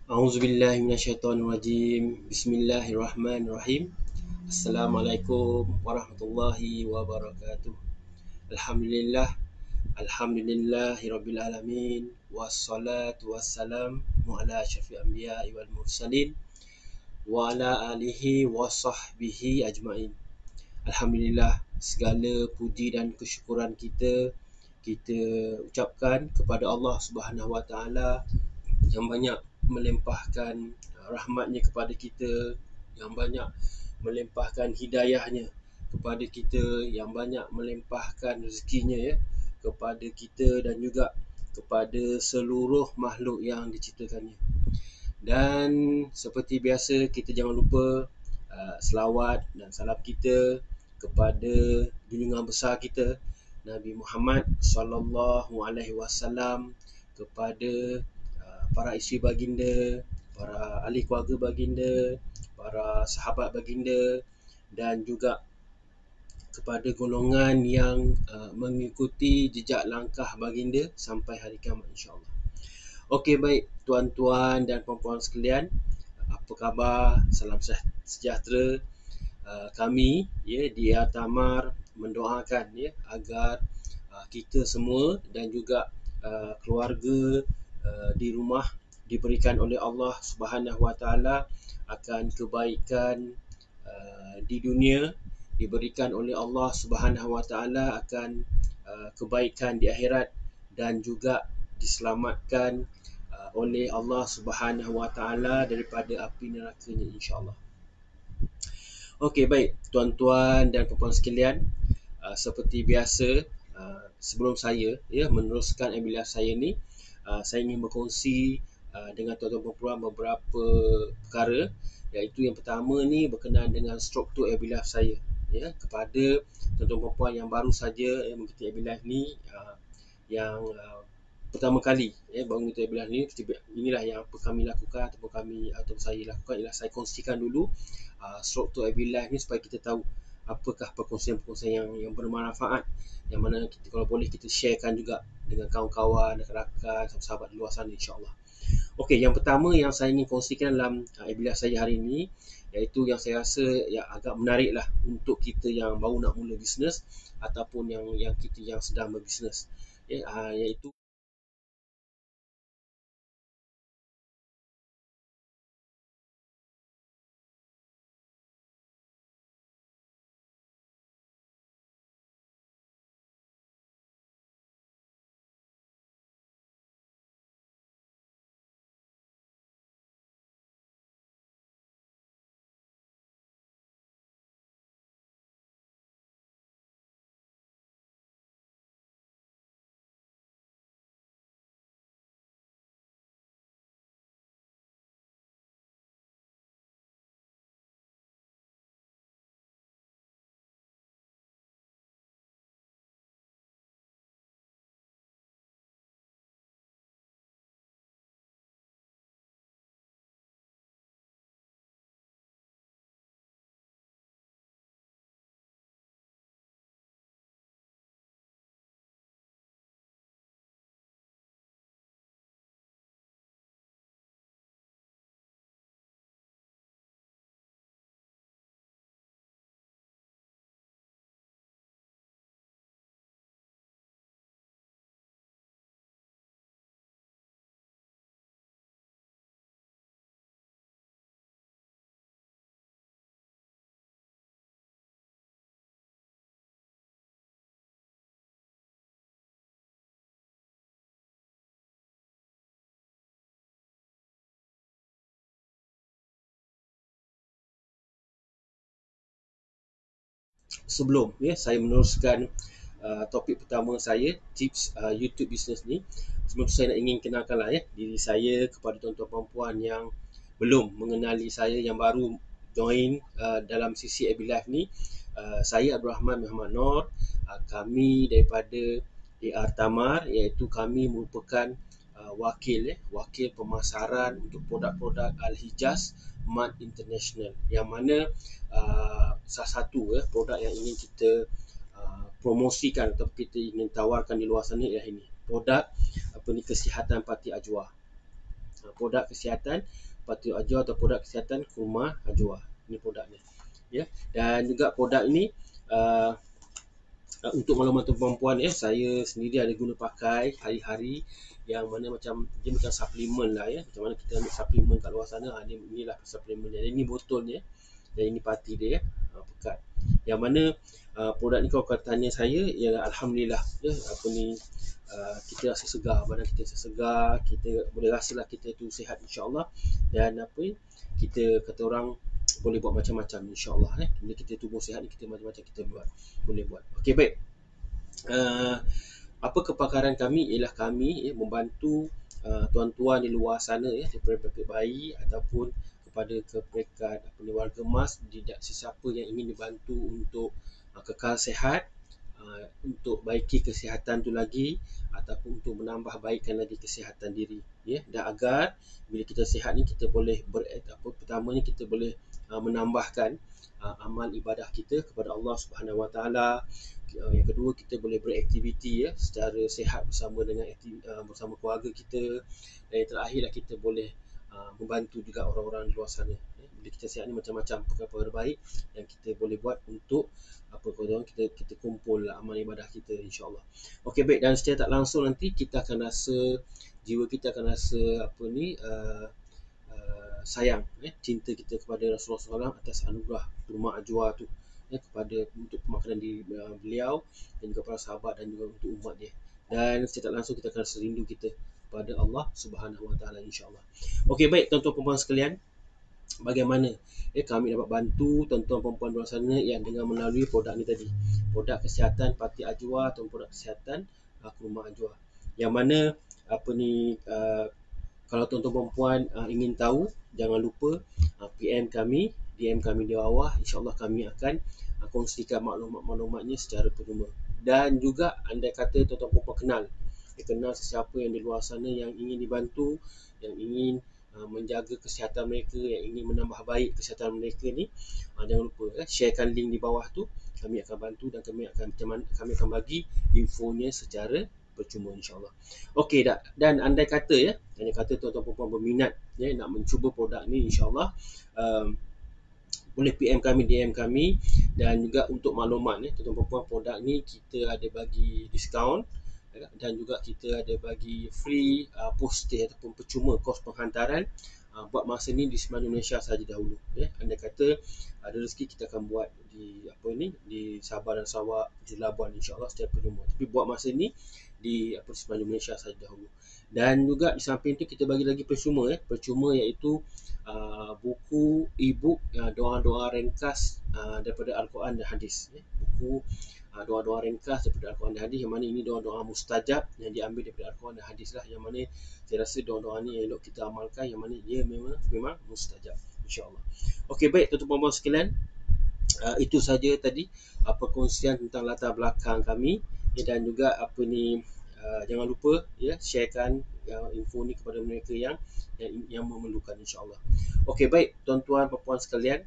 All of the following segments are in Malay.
A'udzubillahi minasyaitonirrajim. Bismillahirrahmanirrahim. Assalamualaikum warahmatullahi wabarakatuh. Alhamdulillah, alhamdulillahi rabbil alamin. Wassalatu wassalam ala asyrafil anbiya'i wal mursalin wa ala alihi wa sahbihi ajmain. Alhamdulillah, segala puji dan kesyukuran kita ucapkan kepada Allah Subhanahu Wa Taala yang banyak melimpahkan rahmatnya kepada kita, yang banyak melimpahkan hidayahnya kepada kita, yang banyak melimpahkan rezekinya ya kepada kita dan juga kepada seluruh makhluk yang diciptakannya. Dan seperti biasa, kita jangan lupa selawat dan salam kita kepada junjungan besar kita Nabi Muhammad sallallahu alaihi wasallam, kepada para isteri baginda, para ahli keluarga baginda, para sahabat baginda, dan juga kepada golongan yang mengikuti jejak langkah baginda sampai hari kiamat, insya-Allah. Okey, baik tuan-tuan dan puan-puan sekalian, apa khabar? Salam sejahtera. Kami ya di Altamar mendoakan ya agar kita semua dan juga keluarga di rumah diberikan oleh Allah Subhanahu Wa Taala akan kebaikan di dunia, diberikan oleh Allah Subhanahu Wa Taala akan kebaikan di akhirat, dan juga diselamatkan oleh Allah Subhanahu Wa Taala daripada api nerakanya, insya-Allah. Okey, baik tuan-tuan dan puan-puan sekalian, seperti biasa, sebelum saya ya meneruskan abiliah saya ni, saya ingin berkongsi dengan tuan-tuan puan-puan beberapa perkara, iaitu yang pertama ni berkenaan dengan struktur abiliah saya ya kepada tuan-tuan puan-puan yang baru saja mengikuti abiliah ni, yang pertama kali baru mengikuti abiliah ni. Inilah yang apa kami lakukan atau saya lakukan ialah saya kongsikan dulu struktur abiliah ni supaya kita tahu apakah perkongsian-perkongsian yang bermanfaat, yang mana kita kalau boleh kita sharekan juga dengan kawan-kawan, rakan-rakan, sahabat-sahabat di luar sana, insya-Allah. Okey, yang pertama yang saya ingin kongsikan dalam abiliah saya hari ini, iaitu yang saya rasa yang agak menarik lah untuk kita yang baru nak mula bisnes ataupun yang kita yang sedang berbisnes, iaitu sebelum saya meneruskan topik pertama saya, tips YouTube business ni, sebelum tu saya nak ingin kenalkanlah diri saya kepada tuan-tuan puan-puan yang belum mengenali saya, yang baru join dalam sisi abiliah ni. Saya Abdul Rahman Muhammad Noor. Kami daripada AR Tamar, iaitu kami merupakan wakil pemasaran untuk produk-produk Al-Hijaz Mart International, yang mana salah satu produk yang ingin kita promosikan atau kita ingin tawarkan di luar sana ialah ini, produk kesihatan Parti Ajwa. produk kesihatan pati ajwa atau produk kesihatan kurma ajwa. Ini produknya. Ya. Dan juga produk ini uh, untuk makluman perempuan saya sendiri ada guna pakai hari-hari, yang mana macam dia macam suplemen lah ya, macam mana kita ambil suplemen kat luar sana. Inilah suplemen dia. Ini botolnya dan ini parti dia pekat. Yang mana produk ni kalau kau tanya saya, ya alhamdulillah ya, apa ni kita rasa segar, badan kita rasa segar, kita boleh rasalah kita tu sihat insya-Allah. Dan apa ni, kita kata orang boleh buat macam-macam insya-Allah bila kita tubuh sihat ni, kita macam-macam kita boleh buat. Okey, baik. Uh, apa kepakaran kami ialah kami membantu tuan-tuan di luar sana daripada peringkat bayi ataupun kepada ke peringkat warga emas, tidak sesiapa yang ingin dibantu untuk kekal sihat, untuk baiki kesihatan tu lagi, ataupun untuk menambah baikkan lagi kesihatan diri dan agar bila kita sihat ni kita boleh pertamanya kita boleh menambahkan amal ibadah kita kepada Allah Subhanahu Wa Taala. Yang kedua, kita boleh beraktiviti secara sihat bersama dengan bersama keluarga kita. Dan yang terakhirlah, kita boleh membantu juga orang-orang di luar sana. Bila kita sihat ni macam-macam perkara-perkara baik yang kita boleh buat untuk kita kumpul amal ibadah kita insya-Allah. Okey, baik. Dan secara tak langsung nanti kita akan rasa, jiwa kita akan rasa sayang, cinta kita kepada Rasulullah SAW atas anugerah kurma ajwa tu, kepada untuk pemakanan di beliau dan juga para sahabat dan juga untuk umat dia. Dan secara tak langsung kita akan rasa rindu kita kepada Allah Subhanahu Wa Taala insya-Allah. Okey, baik tuan-tuan perempuan sekalian, bagaimana kami dapat bantu tuan-tuan perempuan di luar sana yang dengan melalui produk ni tadi, produk kesihatan pati ajwa atau produk kesihatan kurma ajwa. Yang mana kalau tuan-tuan perempuan ingin tahu, jangan lupa PM kami, DM kami di bawah. InsyaAllah kami akan kongsikan maklumat-maklumatnya secara percuma. Dan juga andai kata tuan-tuan perempuan kenal sesiapa yang di luar sana yang ingin dibantu, yang ingin menjaga kesihatan mereka, yang ingin menambah baik kesihatan mereka ni, jangan lupa sharekan link di bawah tu. Kami akan bantu dan kami akan bagi infonya secara percuma insya-Allah. Okey dah. Dan andai kata tuan-tuan perempuan berminat nak mencuba produk ni, insya-Allah boleh PM kami, DM kami. Dan juga untuk makluman tuan-tuan perempuan, produk ni kita ada bagi diskaun dan juga kita ada bagi free postage ataupun percuma kos penghantaran buat masa ni di semenanjung Malaysia sahaja dahulu. Andai kata ada rezeki, kita akan buat di Sabah dan Sarawak, di Labuan insya-Allah secara percuma. Tapi buat masa ni di semenanjung Malaysia sahaja dahulu. Dan juga di samping tu kita bagi lagi percuma iaitu buku e-book doa-doa ringkas daripada Al-Quran dan Hadis. Buku doa-doa ringkas daripada Al-Quran dan Hadis, yang mana ini doa-doa mustajab yang diambil daripada Al-Quran dan Hadis lah, yang mana saya rasa doa-doa ni elok kita amalkan, yang mana dia memang mustajab insya-Allah. Okey, baik tuan-tuan puan sekalian, itu saja tadi perkongsian tentang latar belakang kami dan juga jangan lupa sharekan info ni kepada mereka yang memerlukan insya-Allah. Okey, baik tuan-tuan dan puan sekalian,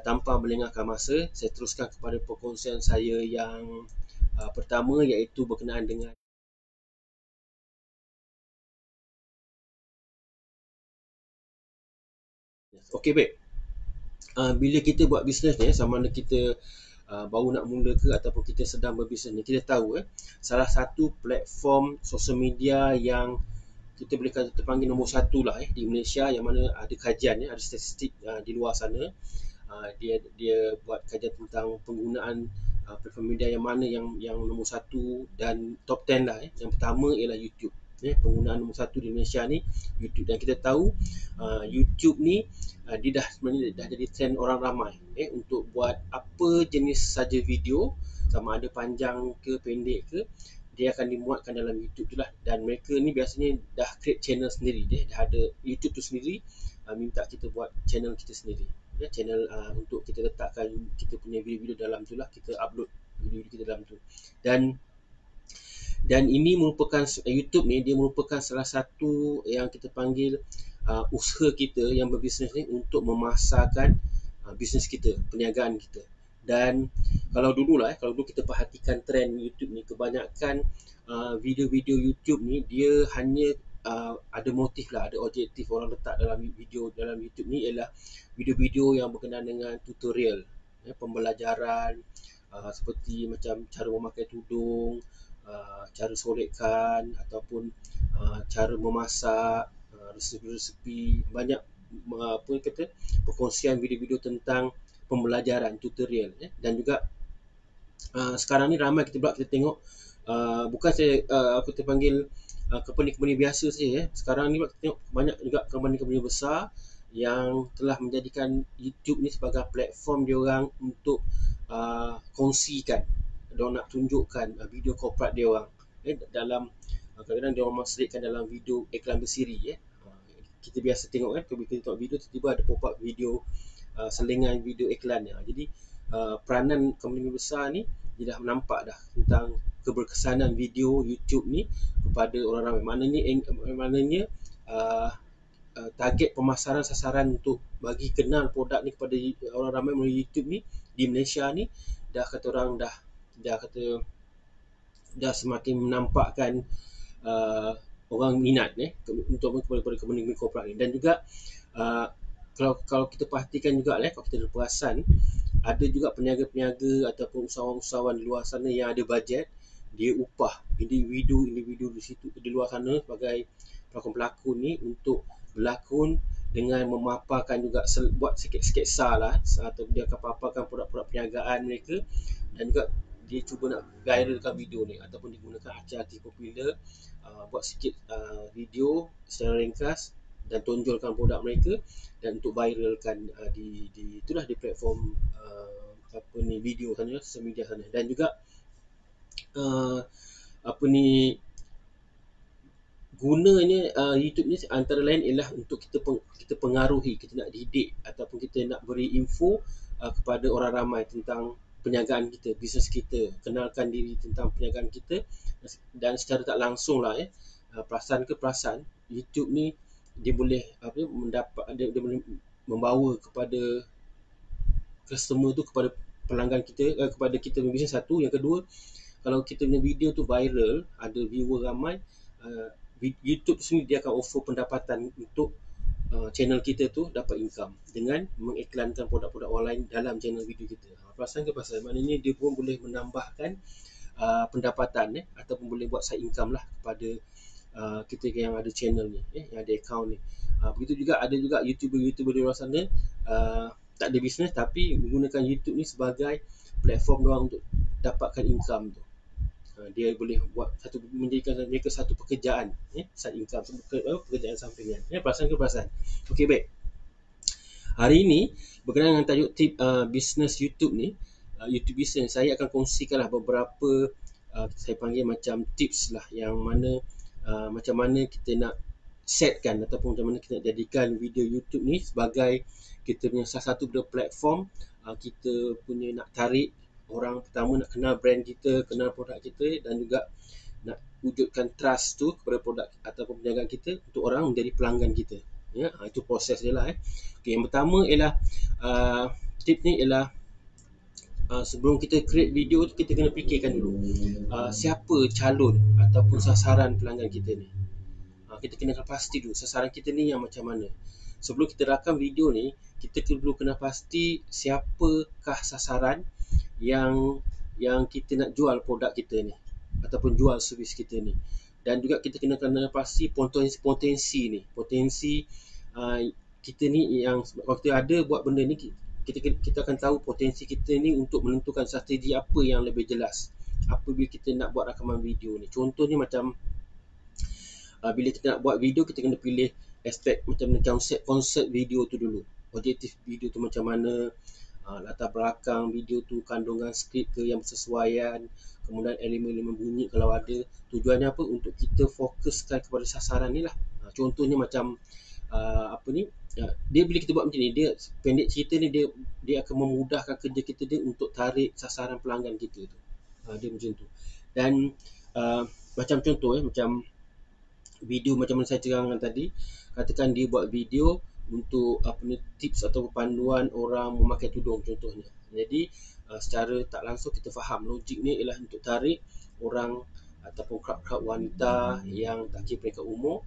tanpa melengahkan masa, saya teruskan kepada perkongsian saya yang pertama, iaitu berkenaan dengan okey, baik. Bila kita buat bisnes ni, sama ada kita baru nak mula ke ataupun kita sedang berbisnes ni, kita tahu salah satu platform sosial media yang kita boleh kata terpanggil nombor satu lah di Malaysia, yang mana ada kajian ada statistik di luar sana. Dia buat kajian tentang penggunaan platform media yang mana yang nombor satu dan top 10 lah. Yang pertama ialah YouTube. Penggunaan nombor satu di Malaysia ni YouTube, dan kita tahu YouTube ni dia sebenarnya dah jadi trend orang ramai untuk buat apa jenis saja video, sama ada panjang ke pendek ke, dia akan dimuatkan dalam YouTube tu lah. Dan mereka ni biasanya dah create channel sendiri, dia dah ada YouTube tu sendiri, minta kita buat channel kita sendiri, channel untuk kita letakkan kita punya video-video dalam tu lah, kita upload video-video kita dalam tu. Dan ini merupakan YouTube ni, dia merupakan salah satu yang kita panggil usaha kita yang berbisnes ni untuk memasarkan bisnes kita, perniagaan kita. Dan kalau dulu kita perhatikan trend YouTube ni, kebanyakan video-video YouTube ni dia hanya ada motif lah, ada objektif orang letak dalam video dalam YouTube ni ialah video-video yang berkenaan dengan tutorial, pembelajaran, seperti macam cara memakai tudung, cara solekan ataupun cara memasak, resepi-resepi, banyak apa kata perkongsian video-video tentang pembelajaran tutorial, dan juga sekarang ni ramai kita tengok, bukan saya aku terpanggil company-company biasa saja ya. Sekarang ni kita tengok banyak juga company-company besar yang telah menjadikan YouTube ni sebagai platform dia orang untuk kongsikan, dia nak tunjukkan video korporat dia orang dalam kadang-kadang dia orang selitkan dalam video iklan bersiri ya. Kita biasa tengok kan, bila kita tengok video tiba-tiba ada pop up video selingan video iklan. Jadi peranan company besar ni dia dah nampak dah tentang keberkesanan video YouTube ni kepada orang ramai. Maknanya target pemasaran sasaran untuk bagi kenal produk ni kepada orang ramai melalui YouTube ni di Malaysia ni dah kata orang dah kata dah semakin menampakkan orang minat untuk kepada company korporat ni. Dan juga kalau kita perhatikan juga kalau kita ada perasan, ada juga peniaga-peniaga ataupun usahawan-usahawan di luar sana yang ada bajet, dia upah individu di situ di luar sana sebagai pelakon-pelakon ni untuk berlakon dengan memaparkan juga buat sikit sketsa lah, atau dia akan paparkan produk-produk perniagaan mereka, dan juga dia cuba nak viralkan video ni ataupun digunakan artis-artis popular buat sikit video secara ringkas dan tonjolkan produk mereka dan untuk viralkan di itulah di platform apa ni video sana, social media sana. Dan juga apa ni gunanya YouTube ni antara lain ialah untuk kita pengaruhi, kita nak didik ataupun kita nak beri info kepada orang ramai tentang perniagaan kita, bisnes kita, kenalkan diri tentang perniagaan kita, dan secara tak langsung lah perasan YouTube ni dia boleh dia boleh membawa kepada customer tu, kepada pelanggan kita, kepada kita bisnes satu. Yang kedua, kalau kita punya video tu viral, ada viewer ramai, YouTube sendiri dia akan offer pendapatan untuk channel kita tu dapat income dengan mengiklankan produk-produk orang lain dalam channel video kita. Perasan ke pasal? Maknanya dia pun boleh menambahkan pendapatan ataupun boleh buat side income lah kepada kita yang ada channel ni, yang ada account ni. Begitu juga ada juga YouTuber di luar sana tak ada bisnes tapi menggunakan YouTube ni sebagai platform dia orang untuk dapatkan income tu. Dia boleh buat menjadikan mereka satu pekerjaan, side income, pekerjaan sampingan. Perasan ke perasan? Okey, baik. Hari ini berkenaan dengan tajuk tip bisnes YouTube ni, YouTube business, saya akan kongsikanlah beberapa saya panggil macam tips lah, yang mana macam mana kita nak setkan ataupun macam mana kita nak jadikan video YouTube ni sebagai kita punya salah satu platform kita punya nak tarik orang, pertama nak kenal brand kita, kenal produk kita, dan juga nak wujudkan trust tu kepada produk ataupun perniagaan kita untuk orang menjadi pelanggan kita. Itu proses dia lah. Okay, yang pertama ialah tip ni ialah sebelum kita create video tu kita kena fikirkan dulu siapa calon ataupun sasaran pelanggan kita ni. Kita kena pasti dulu sasaran kita ni yang macam mana. Sebelum kita rakam video ni, kita perlu kena pasti siapakah sasaran yang kita nak jual produk kita ni ataupun jual servis kita ni. Dan juga kita kena pasti potensi ni, kita ni yang kalau kita ada buat benda ni, kita akan tahu potensi kita ni untuk menentukan strategi apa yang lebih jelas apabila kita nak buat rakaman video ni. Contohnya macam bila kita nak buat video, kita kena pilih aspek macam konsep video tu dulu, objektif video tu macam mana, latar belakang video tu, kandungan skrip ke yang bersesuaian, kemudian elemen-elemen bunyi kalau ada. Tujuannya apa? Untuk kita fokuskan kepada sasaran ni lah. Contohnya macam apa ni, dia bila kita buat macam ni, dia pendek cerita ni, dia akan memudahkan kerja kita dia untuk tarik sasaran pelanggan kita tu. Dia macam tu. Dan macam contoh macam video macam mana saya terangkan tadi, katakan dia buat video untuk apa ni, tips atau panduan orang memakai tudung contohnya. Jadi secara tak langsung kita faham logik ni ialah untuk tarik orang ataupun crowd wanita yang tak kira peringkat umur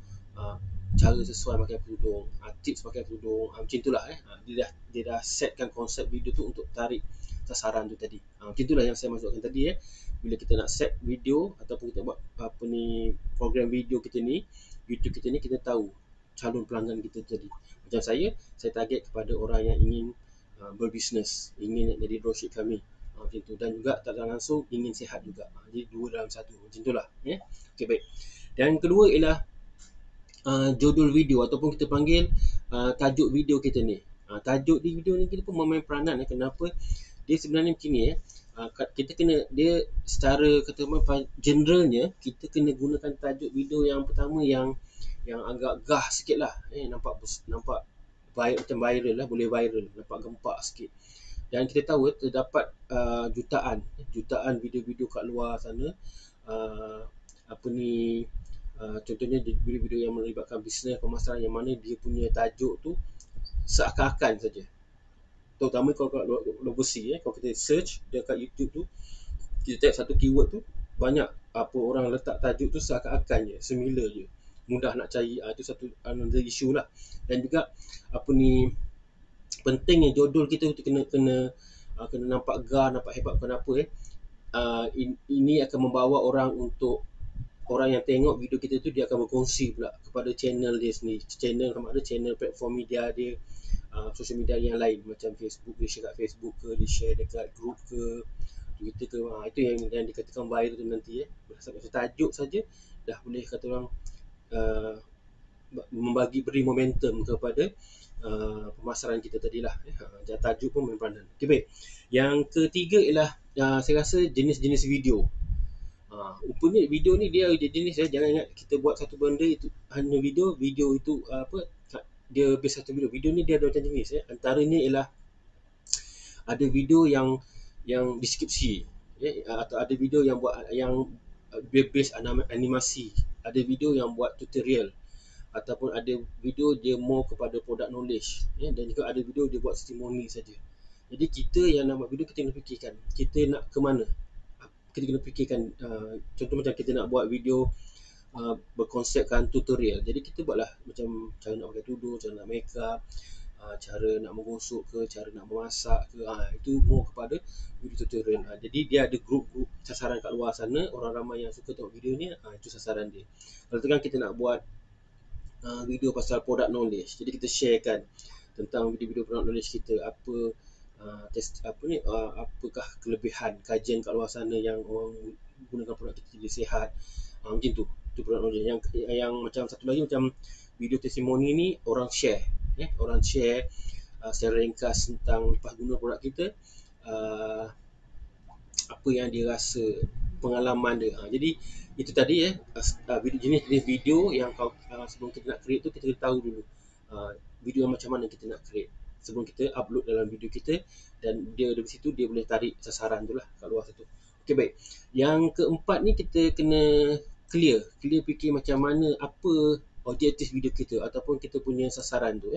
cara sesuai pakai tudung, tips pakai tudung, macam itulah dia dah setkan konsep video tu untuk tarik sasaran tu tadi. Macam itulah yang saya masukkan tadi. Bila kita nak set video ataupun kita buat apa ni, program video kita ni, YouTube kita ni, kita tahu calon pelanggan kita tadi. Macam saya target kepada orang yang ingin berbisnes, ingin jadi dropship kami, macam tu, dan juga tak langsung ingin sihat juga. Jadi dua dalam satu, macam itulah. Okey, baik. Dan kedua ialah judul video ataupun kita panggil tajuk video kita ni. Tajuk di video ni kita pun memain peranan. Kenapa? Dia sebenarnya begini kita kena, dia secara kata generalnya kita kena gunakan tajuk video yang pertama yang agak gah sikit lah, nampak macam viral lah, boleh viral, nampak gempak sikit. Dan kita tahu terdapat jutaan video-video kat luar sana, uh, apa ni contohnya video-video yang melibatkan bisnes, pemasaran, yang mana dia punya tajuk tu seakan-akan saja. Terutama kalau kat luar bersih, kalau kita search dekat YouTube tu, kita type satu keyword tu, banyak apa orang letak tajuk tu seakan-akan je, similar je, mudah nak cari. Itu satu another issue lah. Dan juga apa ni, pentingnya judul kita tu kena nampak gah, nampak hebat. Kenapa ini akan membawa orang, untuk orang yang tengok video kita tu, dia akan berkongsi pula kepada channel dia sendiri. Channel platform media dia, social media yang lain, macam Facebook, dia share kat Facebook ke, dia share dekat group ke, Twitter ke. Itu yang dikatakan viral tu nanti. Berdasarkan tajuk saja dah boleh kata orang uh, beri momentum kepada pemasaran kita tadilah. Tajuk pun main peranan. Okay, baik. Yang ketiga ialah saya rasa jenis-jenis video. Rupanya video ni dia ada jenis. Jangan ingat kita buat satu benda itu hanya video itu dia base satu video ni dia ada macam jenis. Antaranya ialah ada video yang deskripsi, atau ada video yang buat yang base animasi, ada video yang buat tutorial, ataupun ada video dia more kepada product knowledge, dan juga ada video dia buat testimoni saja. Jadi kita yang nak buat video, kita kena fikirkan kita nak ke mana. Kita kena fikirkan, contoh macam kita nak buat video berkonsepkan tutorial, jadi kita buatlah macam cara nak pakai tudung, cara nak make up, cara nak menggosok ke, cara nak memasak ke. Itu more kepada video tutorial. Jadi dia ada grup-grup sasaran kat luar sana, orang ramai yang suka tengok video ni. Itu sasaran dia. Kalau tu kan kita nak buat video pasal product knowledge, jadi kita sharekan tentang video-video product knowledge kita, apakah kelebihan kajian kat luar sana yang orang gunakan produk kita jadi sihat. Macam tu product knowledge. Yang macam satu lagi, macam video testimoni ni, orang share secara ringkas tentang lepas guna produk kita, apa yang dia rasa, pengalaman dia. Jadi itu tadi jenis video yang sebelum kita nak create tu, kita tahu dulu video macam mana kita nak create sebelum kita upload dalam video kita, dan dia dari situ dia boleh tarik sasaran tu lah kat luar situ. Okey, baik. Yang keempat ni, kita kena clear fikir macam mana, apa objektif video kita ataupun kita punya sasaran tu.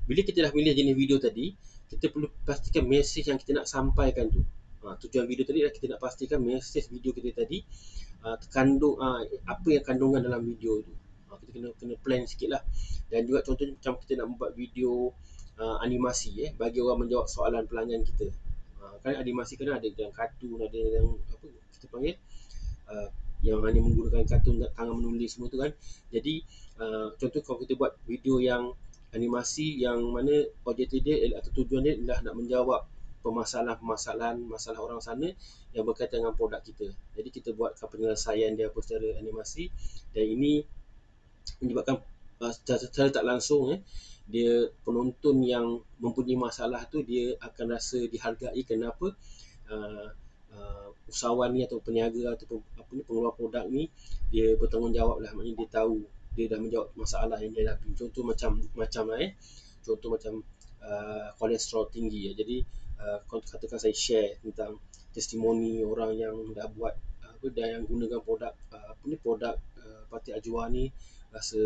Bila kita dah pilih jenis video tadi, kita perlu pastikan mesej yang kita nak sampaikan tu. Tujuan video tadi adalah kita nak pastikan mesej video kita tadi terkandung apa yang kandungan dalam video tu. Kita kena plan sikit lah. Dan juga contohnya macam kita nak membuat video animasi bagi orang menjawab soalan pelanggan kita. Kan animasi kan ada yang kartun, ada yang apa kita panggil yang hanya menggunakan kartun, tangan menulis semua tu kan. Jadi contoh kalau kita buat video yang animasi yang mana objektif dia atau tujuan dia adalah nak menjawab masalah orang sana yang berkaitan dengan produk kita. Jadi kita buat penyelesaian dia secara animasi, dan ini menyebabkan secara tak langsung dia penonton yang mempunyai masalah tu, dia akan rasa dihargai. Kenapa? Usahawan ni atau peniaga atau pengeluar produk ni, dia bertanggungjawab lah. Maknanya dia tahu dia dah menjawab masalah yang dia hadapi. Contoh macam kolesterol tinggi. Jadi katakan saya share tentang testimoni orang yang dah buat dan yang gunakan produk produk Pati Ajwa ni, rasa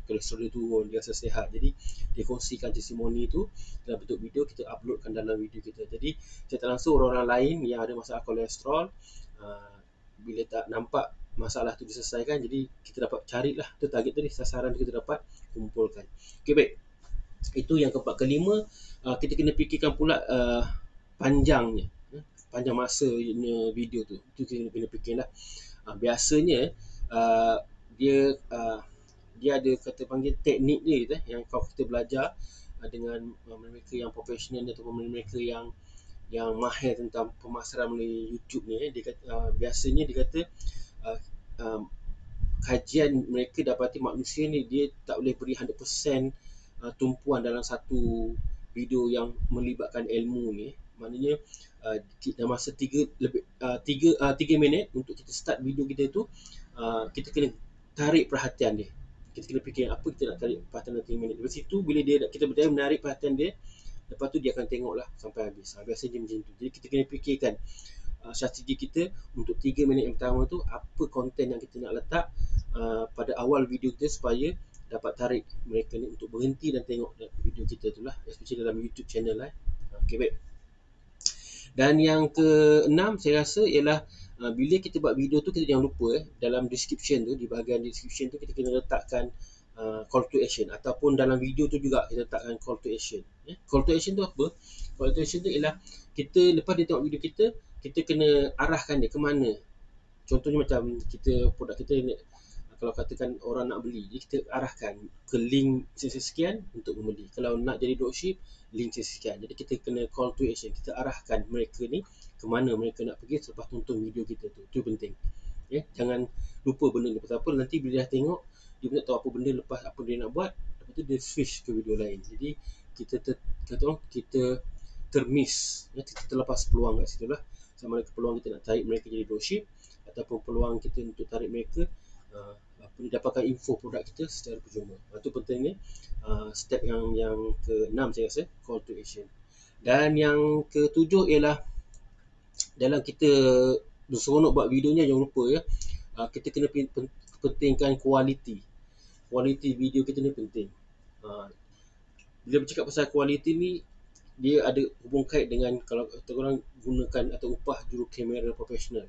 kolesterol dia turun, dia rasa sihat. Jadi dia kongsikan testimoni tu dalam bentuk video, kita uploadkan dalam video kita. Jadi secara langsung orang-orang lain yang ada masalah kolesterol, bila tak nampak masalah tu diselesaikan. Jadi kita dapat carilah tu target tadi, sasaran kita dapat kumpulkan. Okey, baik. Itu yang keempat. Kelima, kita kena fikirkan pula panjangnya, panjang masanya video tu. Itu kita kena fikirlah. Biasanya dia dia ada kata panggil teknik dia gitu, yang kalau kita belajar dengan mereka yang profesional ataupun mereka yang mahir tentang pemasaran melalui YouTube ni, dia kata, biasanya dia kata uh, uh, kajian mereka dapati manusia ni dia tak boleh beri 100% tumpuan dalam satu video yang melibatkan ilmu ni. Maknanya dalam masa 3 minit untuk kita start video kita tu, kita kena tarik perhatian dia. Kita kena fikir apa kita nak tarik perhatian dalam 3 minit. Lepas itu bila kita berjaya menarik perhatian dia, lepas tu dia akan tengoklah sampai habis. Biasanya dia macam tu. Jadi kita kena fikirkan strategi kita untuk 3 minit yang pertama tu, apa konten yang kita nak letak pada awal video kita supaya dapat tarik mereka ni untuk berhenti dan tengok video kita tu lah, especially dalam YouTube channel lah. Okay, baik. Dan yang keenam saya rasa ialah bila kita buat video tu, kita jangan lupa dalam description tu, di bahagian description tu kita kena letakkan call to action, ataupun dalam video tu juga kita letakkan call to action. Call to action tu apa? Call to action tu ialah kita lepas dia tengok video kita, kita kena arahkan dia ke mana. Contohnya macam kita produk kita ni, kalau katakan orang nak beli, jadi kita arahkan ke link sekian untuk membeli. Kalau nak jadi dropship, link sekian. Jadi kita kena call to action, kita arahkan mereka ni ke mana mereka nak pergi selepas tonton video kita tu. Itu penting. Jangan lupa benda ni. Pasal apa, nanti bila dah tengok, dia pun tak tahu apa benda lepas apa dia nak buat, lepas tu dia switch ke video lain. Jadi kita termiss, kita terlepas peluang kat situ lah. Sama ada peluang kita nak tarik mereka jadi dropship, ataupun peluang kita untuk tarik mereka dapatkan info produk kita secara percuma. Itu pentingnya step yang ke-6 saya rasa, call to action. Dan yang ke-7 ialah dalam kita berseronok buat videonya, jangan lupa kita kena pentingkan kualiti. Kualiti video kita ni penting. Bila bercakap pasal kualiti ni, dia ada hubung kait dengan kalau orang gunakan atau upah juru kamera profesional.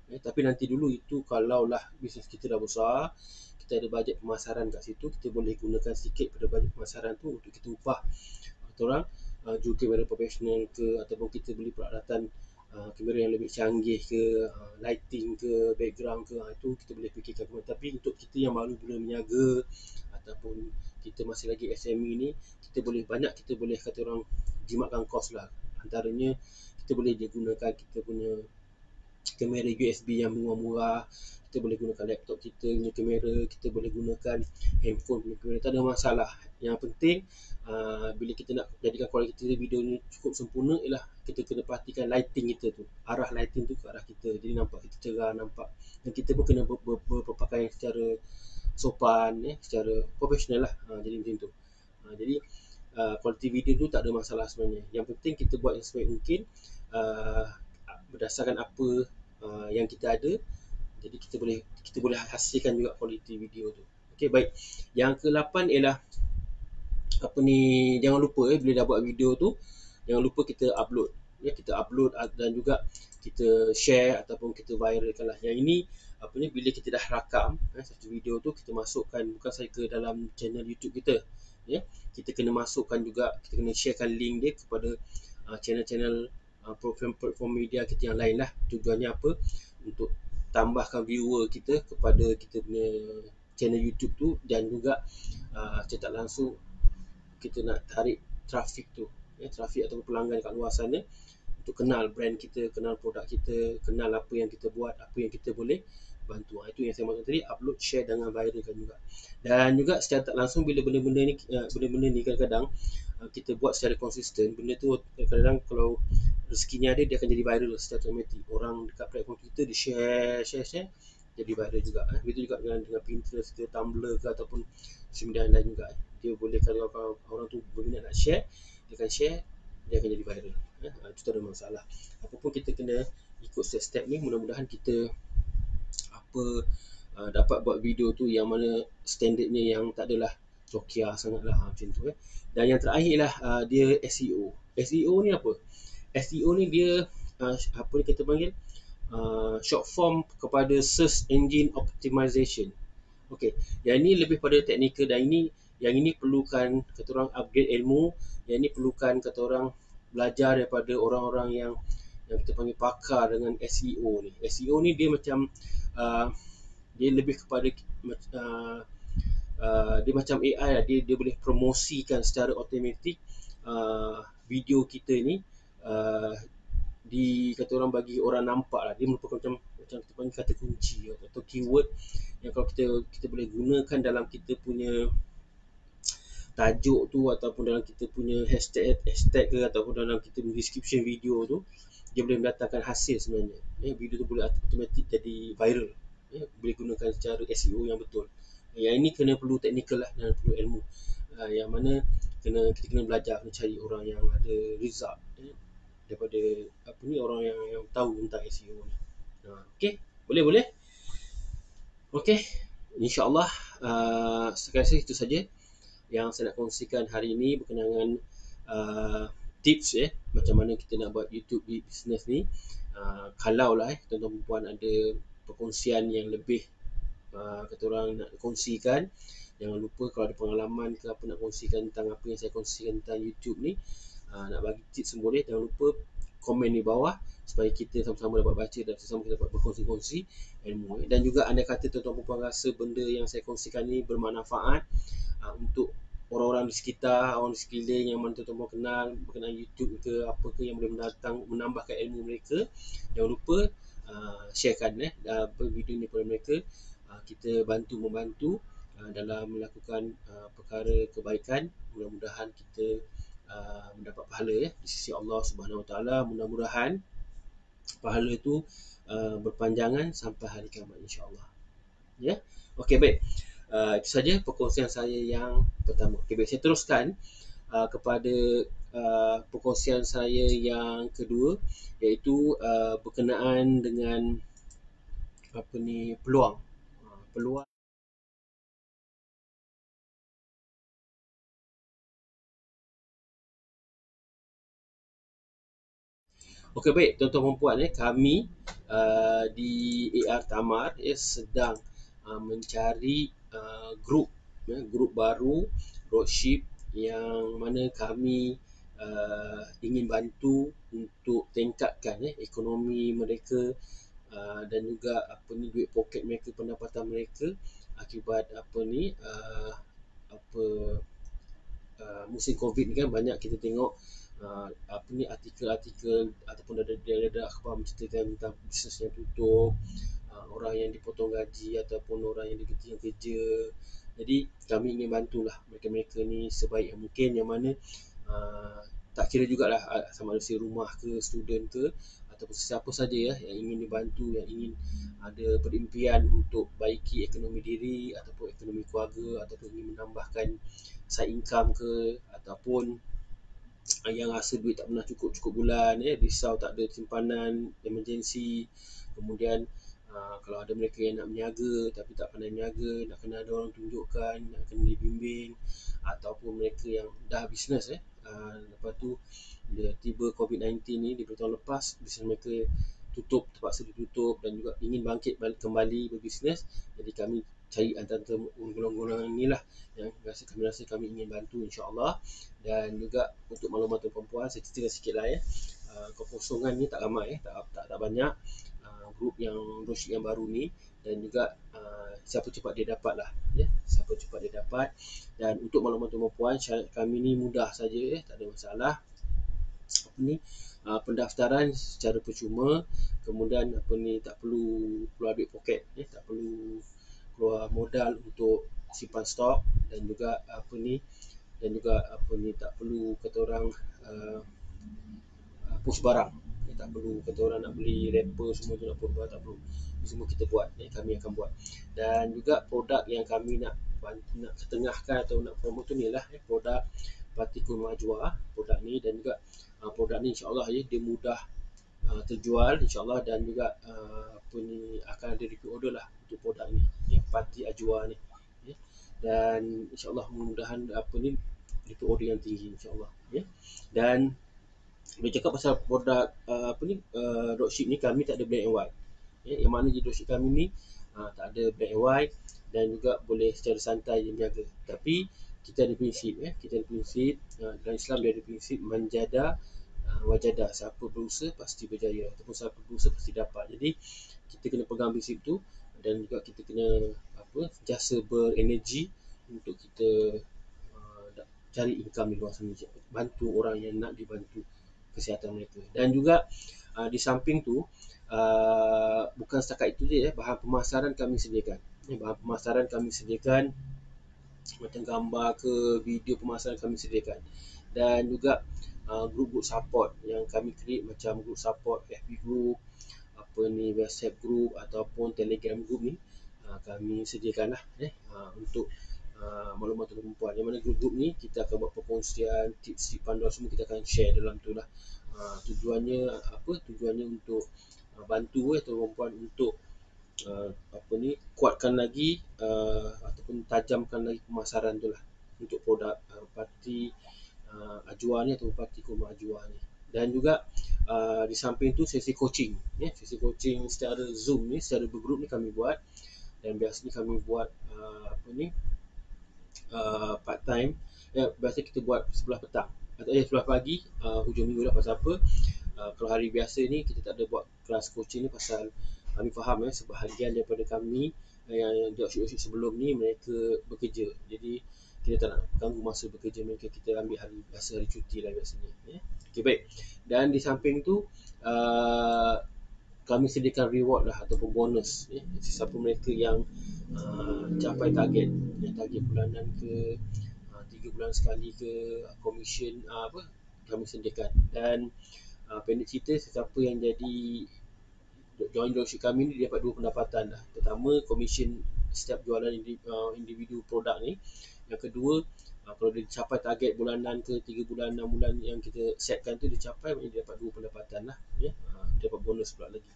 Tapi nanti dulu itu kalaulah bisnes kita dah besar, kita ada bajet pemasaran kat situ, kita boleh gunakan sikit pada bajet pemasaran tu untuk kita upah orang juru kamera profesional ke, ataupun kita beli peralatan kamera yang lebih canggih ke, lighting ke, background ke, itu kita boleh fikirkan. Tapi untuk kita yang baru mula berniaga ataupun kita masih lagi SME ni, kita boleh kata orang jimatkan kos lah. Antaranya kita boleh gunakan kita punya kamera USB yang murah-murah, kita boleh gunakan laptop kita punya kamera, kita boleh gunakan handphone punya kamera, tak ada masalah. Yang penting bila kita nak jadikan kualiti video ni cukup sempurna, ialah kita kena perhatikan lighting kita tu, arah lighting tu ke arah kita, jadi nampak kita cerah, nampak, dan kita pun kena berpakaian secara sopan, secara profesional lah. Jadi macam tu. Jadi kualiti video tu tak ada masalah sebenarnya. Yang penting kita buat yang sebaik mungkin berdasarkan apa yang kita ada. Jadi kita boleh hasilkan juga kualiti video tu. Okey, baik. Yang ke-8 ialah jangan lupa bila dah buat video tu, jangan lupa kita upload. Kita upload dan juga kita share ataupun kita viralkan lah. Yang ini bila kita dah rakam satu video tu, kita masukkan bukan sahaja ke dalam channel YouTube kita. Kita kena masukkan juga, kita kena sharekan link dia kepada channel-channel platform media kita yang lain lah. Tujuannya apa? Untuk tambahkan viewer kita kepada kita punya channel YouTube tu, dan juga cetak langsung kita nak tarik trafik tu, trafik atau pelanggan kat luar sana untuk kenal brand kita, kenal produk kita, kenal apa yang kita buat, apa yang kita boleh bantu. Itu yang saya maksud tadi, upload, share dengan viralkan juga. Dan juga secara tak langsung bila benda-benda ni kadang-kadang kita buat secara konsisten, benda tu kadang-kadang kalau rezekinya ada, dia akan jadi viral secara automatik. Orang dekat platform Twitter dia share jadi viral juga. Begitu juga dengan Pinterest ke, Tumblr ke, ataupun sumber lain juga. Dia boleh, kalau orang tu berminat nak share, dia akan share, dia akan jadi viral. Itu tak ada masalah. Apapun kita kena ikut step-step ni. Mudah-mudahan kita dapat buat video tu yang mana standardnya yang tak adalah cokia sangatlah, macam tu. Dan yang terakhir lah dia SEO. SEO ni apa? SEO ni dia apa kita panggil short form kepada search engine optimization. Okey, yang ini lebih pada teknikal, dan yang ini perlukan kata orang upgrade ilmu, yang ini perlukan kata orang belajar daripada orang-orang yang kita panggil pakar dengan SEO ni. SEO ni dia macam uh, dia lebih kepada uh, dia macam AI lah. Dia boleh promosikan secara automatik video kita ni, uh, di kata orang bagi orang nampak lah. Dia merupakan macam kita panggil kata kunci atau keyword yang kalau kita boleh gunakan dalam kita punya tajuk tu, ataupun dalam kita punya hashtag ke, ataupun dalam kita punya description video tu, dia boleh mendatangkan hasil sebenarnya. Video tu boleh automatik jadi viral. Boleh gunakan secara SEO yang betul. Yang ini kena perlu teknikal lah, dan perlu ilmu. Yang mana kita kena belajar, kena cari orang yang ada result, daripada orang yang tahu tentang SEO ni. Okey, boleh. Okey, insya-Allah sekali lagi itu saja yang saya nak kongsikan hari ini berkenaan tips macam mana kita nak buat YouTube business ni. Kalau lah tuan-tuan puan ada perkongsian yang lebih kata orang nak kongsikan, jangan lupa kalau ada pengalaman ke apa nak kongsikan tentang apa yang saya kongsikan tentang YouTube ni, nak bagi tips boleh. Jangan lupa komen di bawah supaya kita sama-sama dapat baca dan sama-sama kita dapat berkongsi-kongsi ilmu. Dan juga anda kata tuan-tuan puan rasa benda yang saya kongsikan ni bermanfaat untuk orang-orang di sekitar, orang di sekeliling yang mana tuan-tuan kenal berkenaan YouTube ke apa ke yang boleh menambahkan ilmu mereka, jangan lupa sharekan video ni kepada mereka. Kita membantu dalam melakukan perkara kebaikan. Mudah-mudahan kita mendapat pahala di sisi Allah Subhanahu Wa Taala. Mudah-mudahan pahala itu berpanjangan sampai hari kiamat, insya-Allah. Ya. Okey, baik. Itu saja perkongsian saya yang pertama. Okey, baik, saya teruskan kepada perkongsian saya yang kedua, iaitu berkenaan dengan peluang. Peluang. Okey, baik, tuan-tuan dan puan, kami di AR Tamar sedang mencari grup baru dropship yang mana kami ingin bantu untuk tingkatkan ekonomi mereka, dan juga duit poket mereka, pendapatan mereka akibat apa musim Covid ni kan. Banyak kita tengok artikel-artikel ataupun ada akhbar menceritakan tentang bisnes yang tutup, orang yang dipotong gaji ataupun orang yang dihentikan kerja. Jadi kami ingin bantulah mereka-mereka ni sebaik yang mungkin, yang mana tak kira jugalah sama ada rumah ke, student ke, ataupun sesiapa saja yang ingin dibantu, yang ingin ada berimpian untuk baiki ekonomi diri ataupun ekonomi keluarga, ataupun ingin menambahkan side income ke, ataupun yang rasa duit tak pernah cukup bulan, risau tak ada simpanan emergency. Kemudian kalau ada mereka yang nak berniaga tapi tak pandai berniaga, nak kena ada orang tunjukkan, nak kena dibimbing, ataupun mereka yang dah bisnes lepas tu bila tiba COVID-19 ni di tahun lepas, bisnes mereka tutup, terpaksa ditutup, dan juga ingin bangkit balik kembali berbisnes. Jadi kami cari antara golongan-golongan inilah yang kami rasa kami ingin bantu, insya-Allah. Dan juga untuk maklumat perempuan, saya cerita sikit lah kekosongan ni tak ramai, tak banyak grup yang dropship yang baru ni. Dan juga siapa cepat dia dapat lah, siapa cepat dia dapat. Dan untuk maklumat perempuan, syarat kami ni mudah saja, tak ada masalah. Pendaftaran secara percuma. Kemudian tak perlu keluar duit poket, tak perlu keluar modal untuk simpan stok. Dan juga tak perlu kata orang push barang, tak perlu kata orang nak beli rapper semua tu, nak push barang tak perlu. Semua kita buat, kami akan buat. Dan juga produk yang kami nak ketengahkan atau nak promote tu ni lah produk Batikul Majwa, produk ni. Dan juga produk ni insya-Allah dia mudah terjual, insya-Allah. Dan juga akan ada repeat order lah untuk produk ni, Pati Ajwa ni, dan insya-Allah mudah-mudahan repeat order yang tinggi, insya-Allah. Dan bila cakap pasal produk dropship ni, kami tak ada black and white. Yang mana di dropship kami ni tak ada black and white, dan juga boleh secara santai menjaga. Tapi kita ada prinsip, kita ada prinsip, dalam Islam dia ada prinsip manjada wajadah, siapa berusaha pasti berjaya, ataupun siapa berusaha pasti dapat. Jadi kita kena pegang prinsip tu, dan juga kita kena jasa berenergi untuk kita cari income di luar sana, bantu orang yang nak dibantu kesihatan mereka. Dan juga di samping tu, bukan setakat itu je, bahan pemasaran kami sediakan. Bahan pemasaran kami sediakan, macam gambar ke video pemasaran kami sediakan. Dan juga group-group support yang kami create, macam group support FB group, WhatsApp group ataupun Telegram group ni, kami sediakan lah untuk maklumat untuk perempuan. Yang mana group-group ni kita akan buat perkongsian, tips panduan semua kita akan share dalam tu lah. Tujuannya tujuannya untuk bantu perempuan untuk kuatkan lagi ataupun tajamkan lagi pemasaran tu lah untuk produk parti Ajwa ni atau parti kurma Ajwa ni. Dan juga di samping tu sesi coaching, sesi coaching secara Zoom ni, secara bergrup ni kami buat. Dan biasanya kami buat part time. Biasa kita buat sebelah petang atau sebelah pagi, hujung minggu lah. Pasal apa? Kalau hari biasa ni kita tak ada buat kelas coaching ni, pasal kami faham sebahagian daripada kami yang workshop sebelum ni mereka bekerja. Jadi kita tak nak ganggu masa bekerja mereka, kita ambil hari biasa, hari cuti lah biasanya. Okay, baik. Dan di samping tu kami sediakan reward lah ataupun bonus, sesiapa mereka yang capai target bulanan ke 3 bulan sekali ke, komisen kami sediakan. Dan pendek cerita, sesiapa yang jadi join dropship kami ni, dia dapat 2 pendapatan lah. Pertama, komisen setiap jualan individu produk ni. Yang kedua, kalau dia capai target bulanan ke 3 bulan, 6 bulan yang kita setkan tu dia capai, dia dapat 2 pendapatan lah. Dia dapat bonus pula lagi.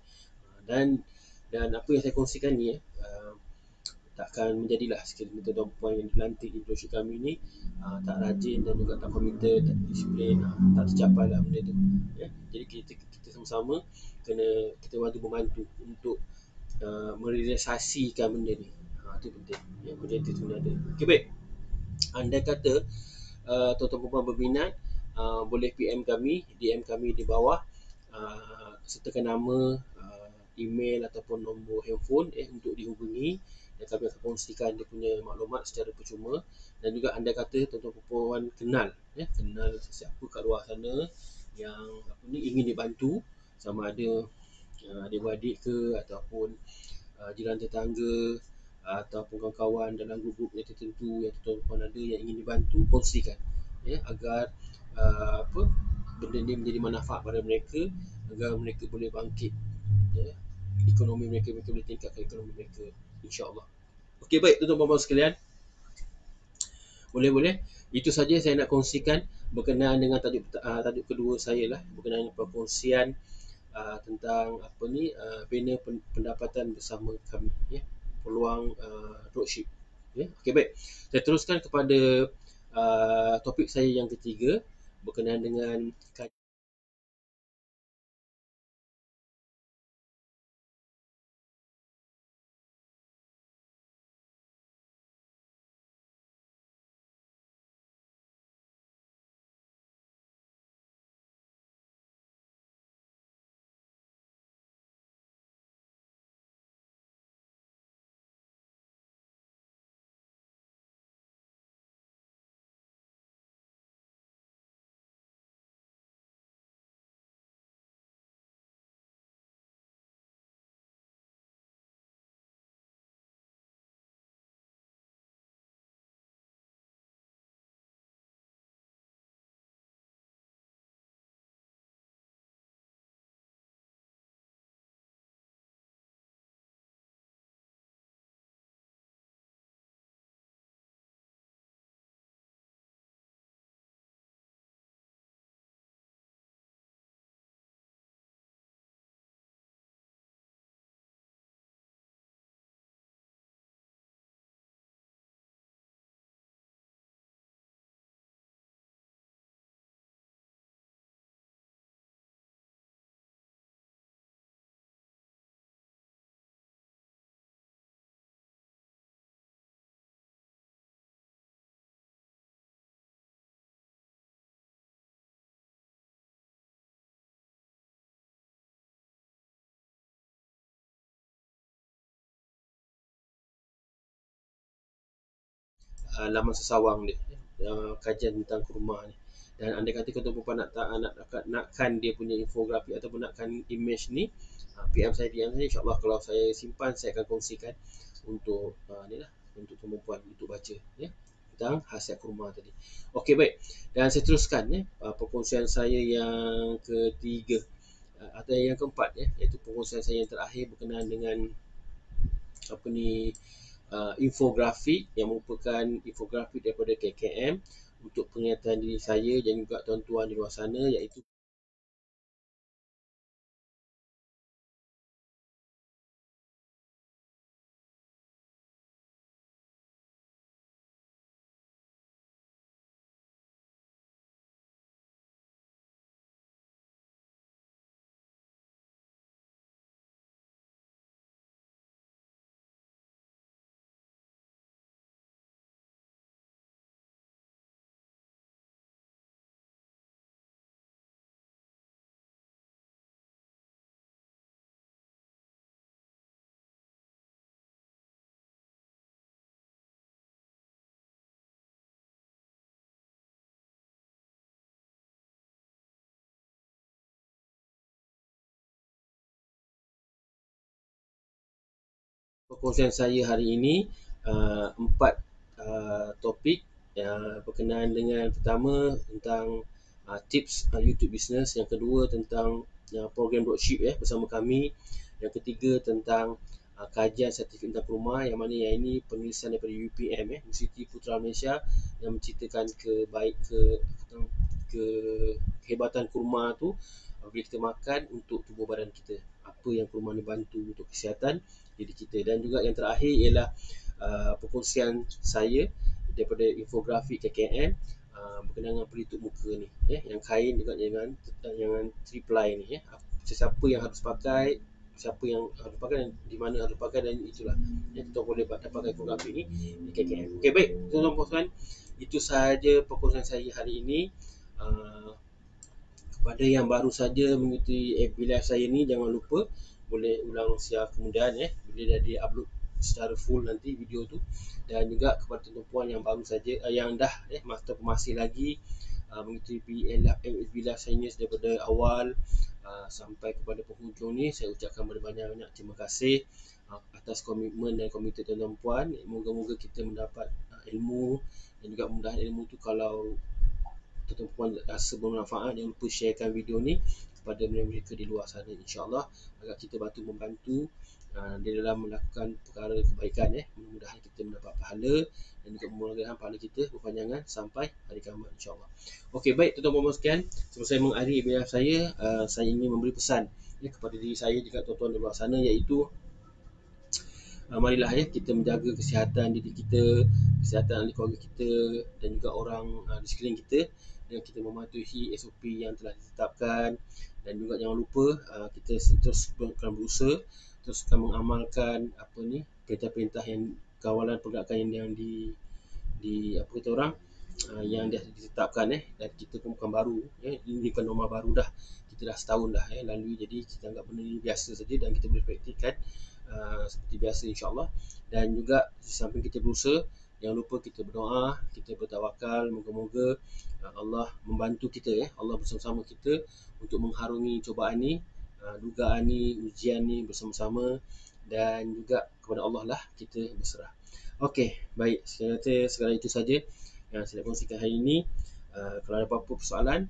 Dan apa yang saya kongsikan ni takkan menjadilah sekiranya tuan-tuan puan yang dilantik di dropship kami ni tak rajin dan juga tak komited, tak disiplin, tak tercapai lah benda tu. Jadi kita sama-sama kita bantu untuk merealisasikan benda ni. Itu penting. Benda tu kena ada. Okay, baik. Andai kata tuan-tuan puan berminat, boleh PM kami, DM kami di bawah, sertakan nama, email ataupun nombor handphone untuk dihubungi, dan kami akan kongsikan dia punya maklumat secara percuma. Dan juga andai kata tuan-tuan puan kenal sesiapa kat luar sana yang ingin dibantu, sama ada adik-beradik ke, ataupun jiran tetangga, ataupun kawan-kawan dalam grup-grup yang tertentu yang tuan-tuan ada yang ingin dibantu, kongsikan agar benda ni menjadi manfaat pada mereka, agar mereka boleh bangkit, ekonomi mereka boleh tingkatkan ekonomi mereka, insya-Allah. Okey, baik tuan-tuan puan sekalian, boleh itu saja saya nak kongsikan berkenaan dengan tajuk kedua saya lah, berkenaan dengan perkongsian tentang bina pendapatan bersama kami, peluang dropship. Okey, baik. Saya teruskan kepada topik saya yang ketiga, berkenaan dengan laman sesawang dia, kajian tentang kurma ni. Dan andai kata tuan perempuan nakkan dia punya infografik ataupun nakkan image ni, PM saya, DM saya, insyaAllah kalau saya simpan saya akan kongsikan untuk ni lah, untuk tuan perempuan untuk baca ya, tentang khasiat kurma tadi. Okey, baik. Dan saya teruskan ya, perkongsian saya yang ketiga atau yang keempat ya, iaitu perkongsian saya yang terakhir berkenaan dengan apa ni, infografik yang merupakan infografik daripada KKM untuk pengingatan diri saya dan juga tuan-tuan di luar sana, iaitu perkongsian saya hari ini empat topik berkenaan dengan, pertama tentang tips YouTube business, yang kedua tentang program dropship bersama kami, yang ketiga tentang kajian sertifikat tentang kurma, yang mana yang ini penulisan daripada UPM Universiti Putra Malaysia, yang menceritakan kehebatan kurma tu bila kita makan untuk tubuh badan kita, apa yang kurma ni bantu untuk kesihatan diri kita. Dan juga yang terakhir ialah perkongsian saya daripada infografik KKM berkenaan dengan pelitup muka ni yang kain juga dengan triply ni sesiapa yang harus pakai, siapa yang harus pakai dan di mana harus pakai, dan itulah kita boleh dapatkan infografik ni di KKM. Okey, baik tuan-tuan puan-puan, itu sahaja perkongsian saya hari ini. Kepada yang baru saja mengikuti FB Live saya ni, jangan lupa boleh ulang siar kemudian bila dah di-upload secara full nanti video tu. Dan juga kepada tuan-tuan puan yang baru saja yang dah masih lagi mengikuti FB Live saya ni daripada awal sampai kepada penghujung ni, saya ucapkan banyak-banyak terima kasih atas komitmen dan komited tuan-tuan puan. Moga-moga kita mendapat ilmu, dan juga mudah ilmu tu kalau tuan-tuan puan rasa bermanfaat, jangan lupa sharekan video ni kepada mereka di luar sana, insya-Allah, agar kita membantu di dalam melakukan perkara kebaikan mudah-mudahan kita mendapat pahala, dan juga mudah-mudahan pahala kita berpanjangan sampai hari kiamat, insya-Allah. Okey, baik tuan-tuan puan sekalian, sebelum saya mengakhiri video saya ingin memberi pesan kepada diri saya juga tuan-tuan di luar sana, iaitu marilah kita menjaga kesihatan diri kita, kesihatan ahli keluarga kita, dan juga orang di sekeliling kita, dan kita mematuhi SOP yang telah ditetapkan. Dan juga jangan lupa kita terus berusaha, teruskan mengamalkan perintah-perintah yang kawalan pergerakan yang apa kata orang yang dah ditetapkan dan kita pun bukan baru ini bukan norma baru dah, kita dah setahun dah lalui, jadi kita anggap benda ini biasa saja dan kita boleh praktikkan seperti biasa, insya-Allah. Dan juga di samping kita berusaha, jangan lupa kita berdoa, kita bertawakal, moga-moga Allah membantu kita Allah bersama-sama kita untuk mengharungi cubaan ni, dugaan ni, ujian ni bersama-sama, dan juga kepada Allah lah kita berserah. Okey, baik, saya kata segala itu saja yang saya nak kongsikan hari ini. Kalau ada apa-apa persoalan,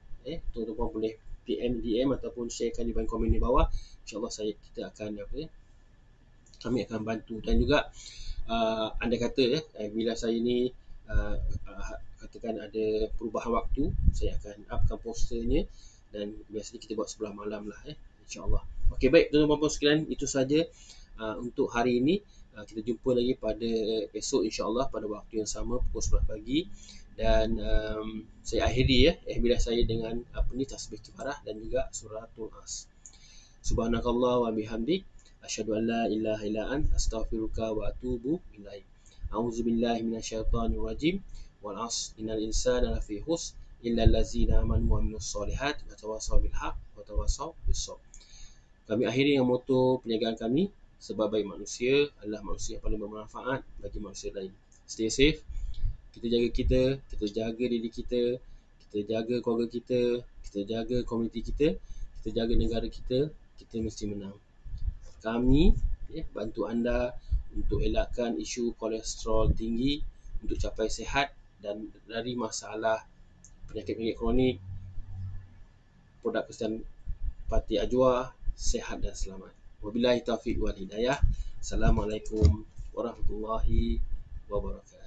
tuan-tuan boleh PM, DM ataupun sharekan di bahagian komen di bawah. InsyaAllah kita akan kami akan bantu. Dan juga andai kata bila saya ni katakan ada perubahan waktu, saya akan upkan posternya, dan biasanya kita buat sebelah malam lah insya-Allah. Okey, baik tuan-tuan puan sekalian, itu saja untuk hari ini. Kita jumpa lagi pada esok, insya-Allah, pada waktu yang sama pukul 11 pagi. Dan saya akhiri bila saya dengan tasbih kifarah dan juga suratul as. Subhanakallah wa bihamdik, asyhadu an la ilaha illa ant, astaghfiruka wa atubu ilaik. A'udzubillahi minasyaitonir rajim. Wal 'asr, innal insana lafi khusr illa allazina amanu wa amilus solihat wa tawassaw bil haqq wa tawassaw bis sabr. Kami akhiri dengan moto perniagaan kami, sebab baik manusia adalah manusia yang paling bermanfaat bagi manusia lain. Stay safe. Kita kita jaga kita jaga diri kita jaga keluarga kita jaga komuniti kita jaga negara kita mesti menang. Kami bantu anda untuk elakkan isu kolesterol tinggi, untuk capai sihat dan dari masalah penyakit-penyakit kronik. Produk kesihatan Parti Ajwa, sihat dan selamat. Wabillahi taufiq wal hidayah. Assalamualaikum warahmatullahi wabarakatuh.